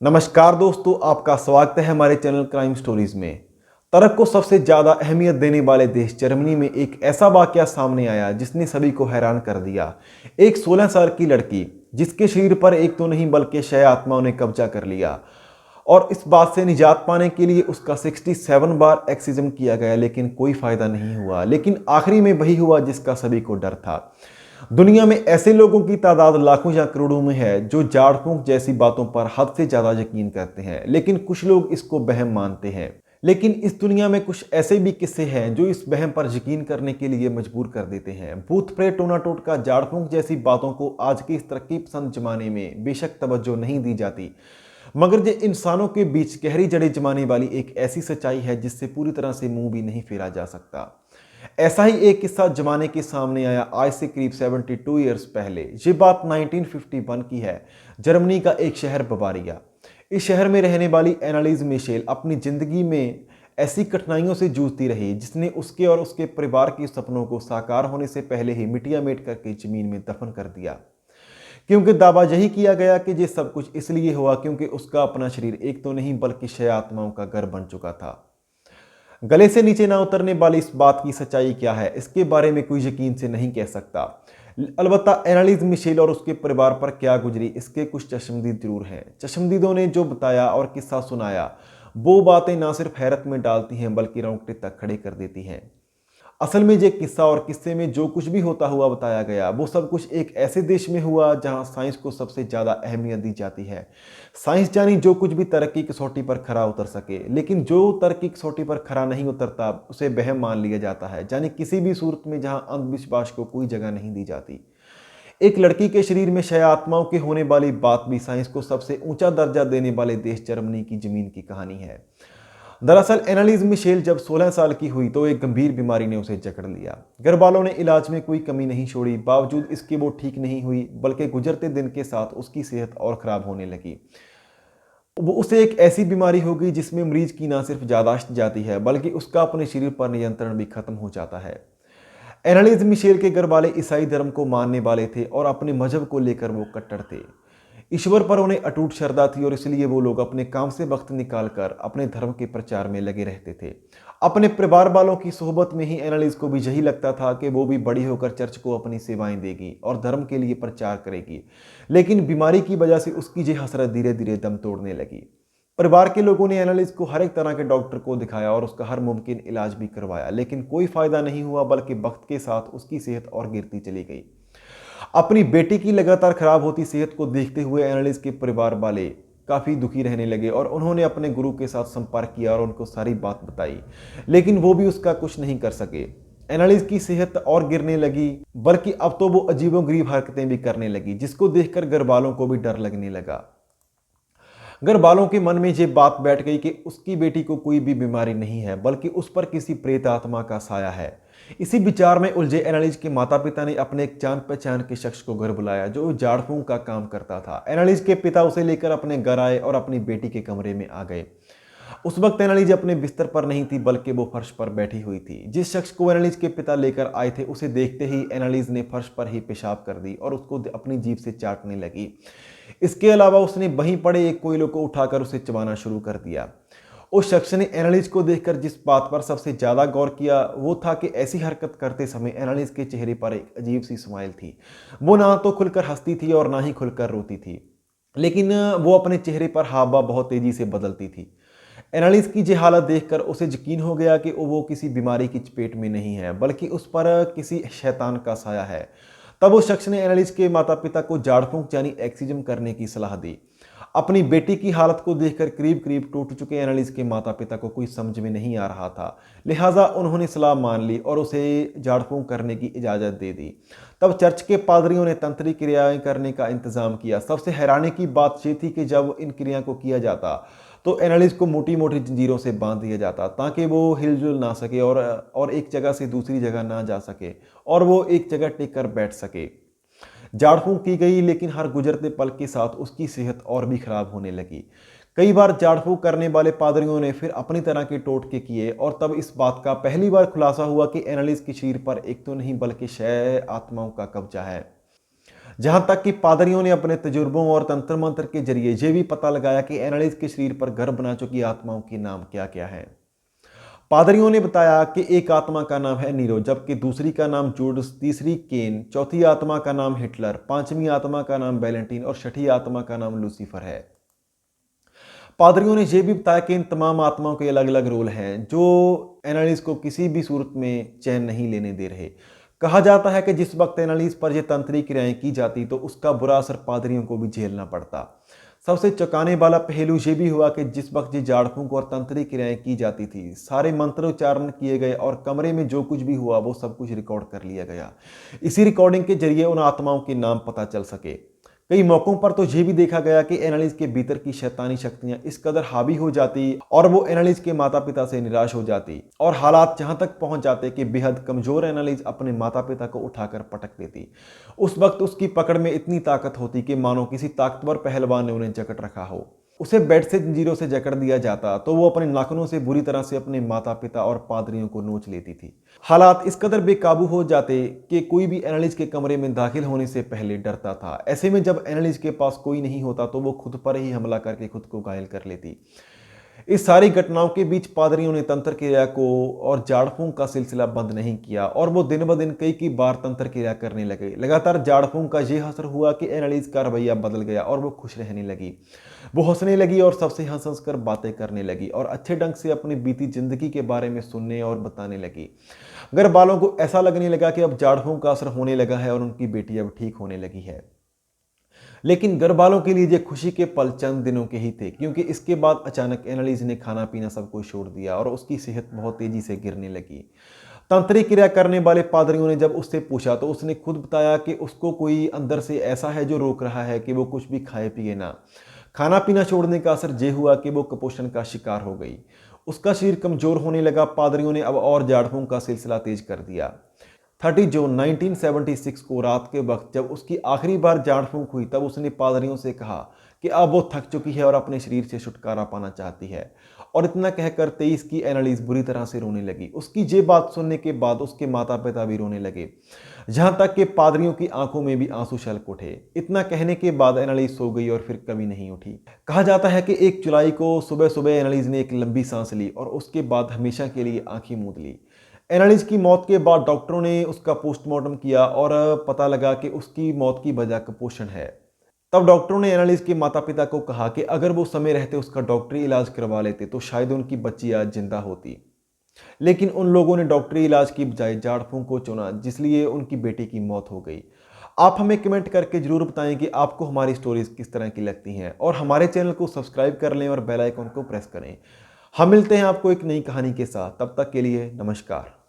नमस्कार दोस्तों, आपका स्वागत है हमारे चैनल क्राइम स्टोरीज में। तर्क को सबसे ज्यादा अहमियत देने वाले देश जर्मनी में एक ऐसा वाकया सामने आया जिसने सभी को हैरान कर दिया। एक 16 साल की लड़की जिसके शरीर पर एक तो नहीं बल्कि 6 आत्माओं ने कब्जा कर लिया और इस बात से निजात पाने के लिए उसका 67 बार एक्सिजम किया गया, लेकिन कोई फायदा नहीं हुआ। लेकिन आखिरी में वही हुआ जिसका सभी को डर था। दुनिया में ऐसे लोगों की तादाद लाखों या करोड़ों में है जो झाड़ फूंक जैसी बातों पर हद से ज्यादा यकीन करते हैं, लेकिन कुछ लोग इसको वहम मानते हैं। लेकिन इस दुनिया में कुछ ऐसे भी किस्से हैं जो इस वहम पर यकीन करने के लिए मजबूर कर देते हैं। भूत प्रेत टोना टोटका झाड़ फूंक जैसी बातों को आज के इस तरक्की पसंद जमाने में बेशक तवज्जो नहीं दी जाती, मगर ये इंसानों के बीच गहरी जड़ें जमाने वाली एक ऐसी सच्चाई है जिससे पूरी तरह से मुंह भी नहीं फेरा जा सकता। ऐसा ही एक किस्सा जमाने के सामने आया आज से करीब 72 ईयर्स पहले। ये बात 1951 की है। जर्मनी का एक शहर बवारिया। इस शहर में रहने वाली एनालिस मिशेल अपनी जिंदगी में ऐसी कठिनाइयों से जूझती रही जिसने उसके और उसके परिवार के सपनों को साकार होने से पहले ही मिटिया मेट करके जमीन में दफन कर दिया। क्योंकि दावा यही किया गया कि ये सब कुछ इसलिए हुआ क्योंकि उसका अपना शरीर एक तो नहीं बल्कि 6 आत्माओं का घर बन चुका था। गले से नीचे ना उतरने वाली इस बात की सच्चाई क्या है, इसके बारे में कोई यकीन से नहीं कह सकता। अलबत्ता एनालिस मिशेल और उसके परिवार पर क्या गुजरी, इसके कुछ चश्मदीद जरूर हैं। चश्मदीदों ने जो बताया और किस्सा सुनाया वो बातें ना सिर्फ हैरत में डालती हैं बल्कि रोंगटे तक खड़े कर देती हैं। असल में ये किस्सा और किस्से में जो कुछ भी होता हुआ बताया गया वो सब कुछ एक ऐसे देश में हुआ जहां साइंस को सबसे ज़्यादा अहमियत दी जाती है। साइंस जानी जो कुछ भी तरक्की की कसौटी पर खरा उतर सके, लेकिन जो तरक्की की कसौटी पर खरा नहीं उतरता उसे वहम मान लिया जाता है। यानी किसी भी सूरत में जहां अंधविश्वास को कोई जगह नहीं दी जाती। एक लड़की के शरीर में 6 आत्माओं के होने वाली बात भी साइंस को सबसे ऊंचा दर्जा देने वाले देश जर्मनी की जमीन की कहानी है। दरअसल एनालिस मिशेल जब 16 साल की हुई तो एक गंभीर बीमारी ने उसे जकड़ लिया। घर वालों ने इलाज में कोई कमी नहीं छोड़ी, बावजूद इसके वो ठीक नहीं हुई, बल्कि गुजरते दिन के साथ उसकी सेहत और खराब होने लगी। वो उसे एक ऐसी बीमारी हो गई जिसमें मरीज की ना सिर्फ यादाश्त जाती है बल्कि उसका अपने शरीर पर नियंत्रण भी खत्म हो जाता है। एनालिस मिशेल के घर वाले ईसाई धर्म को मानने वाले थे और अपने मजहब को लेकर वो कट्टर थे। ईश्वर पर उन्हें अटूट श्रद्धा थी और इसलिए वो लोग अपने काम से वक्त निकालकर अपने धर्म के प्रचार में लगे रहते थे। अपने परिवार वालों की सोहबत में ही एनालिस को भी यही लगता था कि वो भी बड़ी होकर चर्च को अपनी सेवाएं देगी और धर्म के लिए प्रचार करेगी। लेकिन बीमारी की वजह से उसकी ये हसरत धीरे धीरे दम तोड़ने लगी। परिवार के लोगों ने एनालिस को हर एक तरह के डॉक्टर को दिखाया और उसका हर मुमकिन इलाज भी करवाया, लेकिन कोई फायदा नहीं हुआ, बल्कि वक्त के साथ उसकी सेहत और गिरती चली गई। अपनी बेटी की लगातार खराब होती सेहत को देखते हुए एनालिस के परिवार वाले काफ़ी दुखी रहने लगे और उन्होंने अपने गुरु के साथ संपर्क किया और उनको सारी बात बताई, लेकिन वो भी उसका कुछ नहीं कर सके। एनालिस की सेहत और गिरने लगी, बल्कि अब तो वो अजीबोगरीब हरकतें भी करने लगी जिसको देखकर घर वालों को भी डर लगने लगा। घर वालों के मन में ये बात बैठ गई कि उसकी बेटी को कोई भी बीमारी नहीं है बल्कि उस पर किसी प्रेत आत्मा का साया है। इसी विचार में उलझे एनालिस के माता पिता ने अपने एक जान पहचान के शख्स को घर बुलाया जो झाड़ फूंक का काम करता था। एनालिस के पिता उसे लेकर अपने घर आए और अपनी बेटी के कमरे में आ गए। उस वक्त एनालिस अपने बिस्तर पर नहीं थी बल्कि वो फर्श पर बैठी हुई थी। जिस शख्स को एनालिस के पिता लेकर आए थे उसे देखते ही एनालिस ने फर्श पर ही पेशाब कर दी और उसको अपनी जीभ से चाटने लगी। इसके अलावा उसने वहीं पड़े एक कोयले को उठाकर उसे चबाना शुरू कर दिया। उस शख्स ने एनालिस को देखकर जिस बात पर सबसे ज्यादा गौर किया वो था कि ऐसी हरकत करते समय एनालिस के चेहरे पर एक अजीब सी स्माइल थी। वो ना तो खुलकर हंसती थी और ना ही खुलकर रोती थी, लेकिन वो अपने चेहरे पर हाव भाव बहुत तेजी से बदलती थी। एनालिस की ये हालत देखकर उसे यकीन हो गया कि वो किसी बीमारी की चपेट में नहीं है बल्कि उस पर किसी शैतान का साया है। तब उस शख्स ने एनालिस के माता पिता को झाड़ फूंक यानी एक्सिजम करने की सलाह दी। अपनी बेटी की हालत को देखकर करीब करीब टूट चुके एनालिस के माता पिता को कोई समझ में नहीं आ रहा था, लिहाजा उन्होंने सलाह मान ली और उसे झाड़ फूंक करने की इजाज़त दे दी। तब चर्च के पादरियों ने तंत्री क्रियाएं करने का इंतजाम किया। सबसे हैरानी की बात ये थी कि जब इन क्रिया को किया जाता तो एनालिस को मोटी मोटी जंजीरों से बांध दिया जाता ताकि वो हिलजुल ना सके और एक जगह से दूसरी जगह ना जा सके और वो एक जगह टिक कर बैठ सके। झाड़ फूंक की गई, लेकिन हर गुजरते पल के साथ उसकी सेहत और भी खराब होने लगी। कई बार झाड़ फूंक करने वाले पादरियों ने फिर अपनी तरह के टोटके किए और तब इस बात का पहली बार खुलासा हुआ कि एनालिस के शरीर पर एक तो नहीं बल्कि 6 आत्माओं का कब्जा है। जहां तक कि पादरियों ने अपने तजुर्बों और तंत्र मंत्र के जरिए यह भी पता लगाया कि एनालिस के शरीर पर घर बना चुकी आत्माओं के नाम क्या क्या है। पादरियों ने बताया कि एक आत्मा का नाम है नीरो, जबकि दूसरी का नाम जूड्स, तीसरी केन, चौथी आत्मा का नाम हिटलर, पांचवी आत्मा का नाम वैलेंटीन और छठी आत्मा का नाम लूसीफर है। पादरियों ने यह भी बताया कि इन तमाम आत्माओं के अलग अलग रोल हैं जो एनालिस को किसी भी सूरत में चैन नहीं लेने दे रहे। कहा जाता है कि जिस वक्त एनालिस पर यह तंत्रिक क्रियाएं की जाती तो उसका बुरा असर पादरियों को भी झेलना पड़ता। सबसे चौंकाने वाला पहलू ये भी हुआ कि जिस वक्त ये झाड़ फूंक और तंत्रिक क्रियाएं की जाती थी, सारे मंत्रोच्चारण किए गए और कमरे में जो कुछ भी हुआ वो सब कुछ रिकॉर्ड कर लिया गया। इसी रिकॉर्डिंग के जरिए उन आत्माओं के नाम पता चल सके। कई मौकों पर तो यह भी देखा गया कि एनालिस के भीतर की शैतानी शक्तियां इस कदर हावी हो जाती और वो एनालिस के माता पिता से निराश हो जाती और हालात जहां तक पहुंच जाते कि बेहद कमजोर एनालिस अपने माता पिता को उठाकर पटक देती। उस वक्त उसकी पकड़ में इतनी ताकत होती कि मानो किसी ताकतवर पहलवान ने उन्हें जकड़ रखा हो। उसे बेड से जंजीरों से जकड़ दिया जाता तो वो अपने नाखूनों से बुरी तरह से अपने माता पिता और पादरियों को नोच लेती थी। हालात इस कदर बेकाबू हो जाते कि कोई भी एनालिस के कमरे में दाखिल होने से पहले डरता था। ऐसे में जब एनालिस के पास कोई नहीं होता तो वो खुद पर ही हमला करके खुद को घायल कर लेती। इस सारी घटनाओं के बीच पादरियों ने तंत्र क्रिया को और झाड़ फूंक का सिलसिला बंद नहीं किया और वो दिन ब दिन कई बार तंत्र क्रिया करने लगे। लगातार झाड़ फूंक का यह असर हुआ कि एनालिस का रवैया बदल गया और वो खुश रहने लगी। वो हंसने लगी और सबसे हंस हंस कर बातें करने लगी और अच्छे ढंग से अपनी बीती जिंदगी के बारे में सुनने और बताने लगी। घर वालों को ऐसा लगने लगा कि अब झाड़ फूंक का असर होने लगा है और उनकी बेटी अब ठीक होने लगी है। लेकिन घर वालों के लिए ये खुशी के पल चंद दिनों के ही थे, क्योंकि इसके बाद अचानक एनालिस ने खाना पीना सब कुछ छोड़ दिया और उसकी सेहत बहुत तेजी से गिरने लगी। तंत्रिक क्रिया करने वाले पादरियों ने जब उससे पूछा तो उसने खुद बताया कि उसको कोई अंदर से ऐसा है जो रोक रहा है कि वो कुछ भी खाए पिए ना। खाना पीना छोड़ने का असर ये हुआ कि वो कुपोषण का शिकार हो गई। उसका शरीर कमजोर होने लगा। पादरियों ने अब और झाड़ फूंक का सिलसिला तेज कर दिया। 30 जून 1976 को रात के वक्त जब उसकी आखिरी बार झाड़ फूंक हुई तब उसने पादरियों से कहा कि अब वो थक चुकी है और अपने शरीर से छुटकारा पाना चाहती है। और इतना कहकर 23 की एनालिस बुरी तरह से रोने लगी। उसकी ये बात सुनने के बाद उसके माता पिता भी रोने लगे, जहां तक कि पादरियों की आंखों में भी आंसू छलक उठे। इतना कहने के बाद एनालिस सो गई और फिर कभी नहीं उठी। कहा जाता है कि 1 जुलाई को सुबह सुबह एनालिस ने एक लंबी सांस ली और उसके बाद हमेशा के लिए आंखें मूंद ली। एनालिस की मौत के बाद डॉक्टरों ने उसका पोस्टमार्टम किया और पता लगा कि उसकी मौत की वजह कुपोषण है। तब डॉक्टरों ने एनालिस के माता पिता को कहा कि अगर वो समय रहते उसका डॉक्टरी इलाज करवा लेते तो शायद उनकी बच्ची आज जिंदा होती। लेकिन उन लोगों ने डॉक्टरी इलाज की बजाय झाड़ फूंक को चुना, जिसलिए उनकी बेटी की मौत हो गई। आप हमें कमेंट करके जरूर बताएं कि आपको हमारी स्टोरीज किस तरह की लगती हैं और हमारे चैनल को सब्सक्राइब कर लें और बेल आइकन को प्रेस करें। हम मिलते हैं आपको एक नई कहानी के साथ। तब तक के लिए नमस्कार।